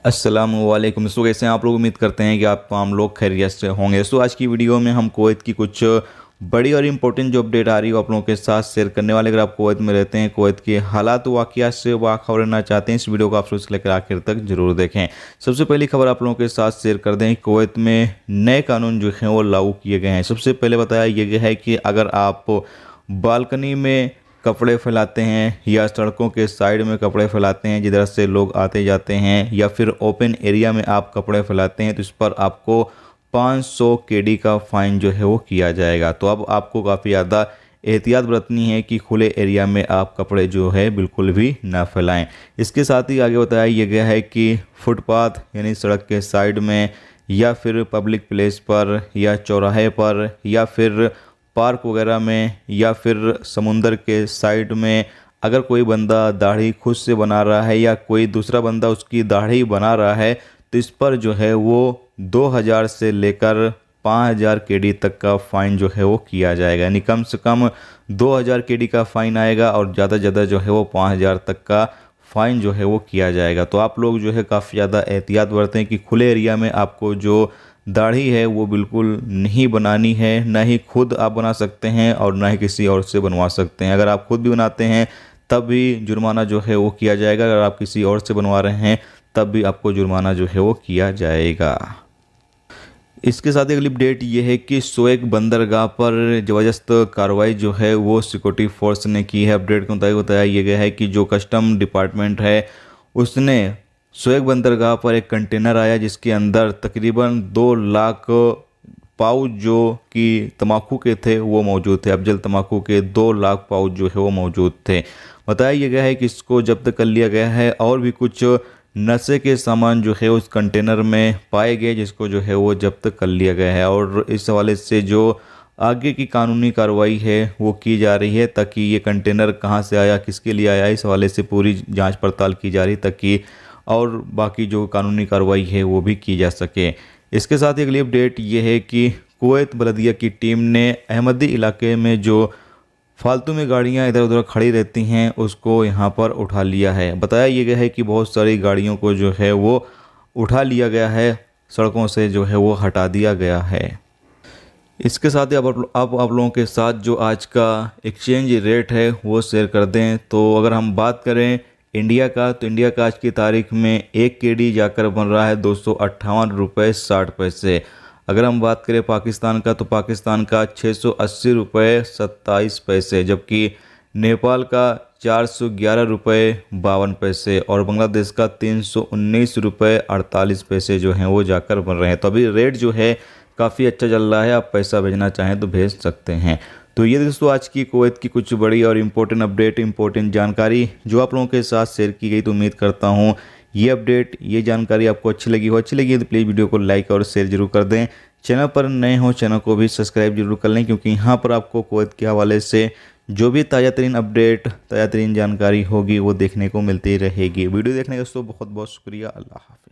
अस्सलामुअलैकुम। दोस्तों, कैसे हैं आप लोग? उम्मीद करते हैं कि हम लोग खैरियत से होंगे। दोस्तों, आज की वीडियो में हम कुवैत की कुछ बड़ी और इम्पोर्टेंट जो अपडेट आ रही है वो आप लोगों के साथ शेयर करने वाले। अगर आप कुवैत में रहते हैं, कुवैत के हालात वाक़ियात से बाखबर रहना चाहते हैं, इस वीडियो को आप शुरू से लेकर आखिर तक जरूर देखें। सबसे पहली खबर आप लोगों के साथ शेयर कर दें, कुवैत में नए कानून जो हैं वो लागू किए गए हैं। सबसे पहले बताया यह गया है कि अगर आप बालकनी में कपड़े फैलाते हैं या सड़कों के साइड में कपड़े फैलाते हैं जिधर से लोग आते जाते हैं, या फिर ओपन एरिया में आप कपड़े फैलाते हैं, तो इस पर आपको 500 केडी का फ़ाइन जो है वो किया जाएगा। तो अब आपको काफ़ी ज़्यादा एहतियात बरतनी है कि खुले एरिया में आप कपड़े जो है बिल्कुल भी ना फैलाएं। इसके साथ ही आगे बताया यह गया है कि फुटपाथ यानी सड़क के साइड में या फिर पब्लिक प्लेस पर या चौराहे पर या फिर पार्क वगैरह में या फिर समुंदर के साइड में अगर कोई बंदा दाढ़ी खुद से बना रहा है या कोई दूसरा बंदा उसकी दाढ़ी बना रहा है, तो इस पर जो है वो 2000 से लेकर 5000 केडी तक का फ़ाइन जो है वो किया जाएगा। यानी कम से कम 2000 केडी का फ़ाइन आएगा और ज़्यादा से ज़्यादा जो है वो 5000 तक का फ़ाइन जो है वो किया जाएगा। तो आप लोग जो है काफ़ी ज़्यादा एहतियात बरतें कि खुले एरिया में आपको जो दाढ़ी है वो बिल्कुल नहीं बनानी है। ना ही खुद आप बना सकते हैं और ना ही किसी और से बनवा सकते हैं। अगर आप खुद भी बनाते हैं तब भी जुर्माना जो है वो किया जाएगा। अगर आप किसी और से बनवा रहे हैं तब भी आपको जुर्माना जो है वो किया जाएगा। इसके साथ ही अगली अपडेट ये है कि सोएग बंदरगाह पर ज़बरदस्त कार्रवाई जो है वो सिक्योरिटी फोर्स ने की है। अपडेट के मुताबिक बताया यह गया है कि जो कस्टम डिपार्टमेंट है उसने सोएग बंदरगाह पर एक कंटेनर आया जिसके अंदर तकरीबन 2 लाख पाउच जो कि तम्बाकू के थे वो मौजूद थे। अफजल तम्बाकू के 2 लाख पाउच जो है वो मौजूद थे। बताया यह गया है कि इसको जब्त कर लिया गया है और भी कुछ नशे के सामान जो है उस कंटेनर में पाए गए जिसको जो है वो जब्त कर लिया गया है। और इस हवाले से जो आगे की कानूनी कार्रवाई है वो की जा रही है ताकि ये कंटेनर कहाँ से आया, किसके लिए आया, इस हवाले से पूरी जांच पड़ताल की जा रही ताकि और बाकी जो कानूनी कार्रवाई है वो भी की जा सके। इसके साथ ही अगली अपडेट ये है कि कुवैत बल्दिया की टीम ने अहमदी इलाके में जो फालतू में गाड़ियां इधर उधर खड़ी रहती हैं उसको यहां पर उठा लिया है। बताया ये गया है कि बहुत सारी गाड़ियों को जो है वो उठा लिया गया है, सड़कों से जो है वो हटा दिया गया है। इसके साथ ही अब आप लोगों के साथ जो आज का एक्सचेंज रेट है वो शेयर कर दें। तो अगर हम बात करें इंडिया का, तो इंडिया का आज की तारीख में 1 केडी जाकर बन रहा है 258 रुपये 60 पैसे। अगर हम बात करें पाकिस्तान का, तो पाकिस्तान का 680 रुपये 27 पैसे, जबकि नेपाल का 411 रुपये 52 पैसे और बांग्लादेश का 319 रुपये 48 पैसे जो हैं वो जाकर बन रहे हैं। तो अभी रेट जो है काफ़ी अच्छा चल रहा है, आप पैसा भेजना चाहें तो भेज सकते हैं। तो ये दोस्तों आज की कुवैत की कुछ बड़ी और इम्पोर्टेंट अपडेट, इम्पोर्टेंट जानकारी जो आप लोगों के साथ शेयर की गई। तो उम्मीद करता हूँ ये अपडेट, ये जानकारी आपको अच्छी लगी तो प्लीज़ वीडियो को लाइक और शेयर जरूर कर दें। चैनल पर नए हो चैनल को भी सब्सक्राइब जरूर कर लें, क्योंकि यहाँ पर आपको कुवैत के हवाले से जो भी ताज़ा तरीन अपडेट, ताज़ा तरीन जानकारी होगी वो देखने को मिलती रहेगी। वीडियो देखने का दोस्तों बहुत बहुत शुक्रिया। अल्लाह हाफ़िज़।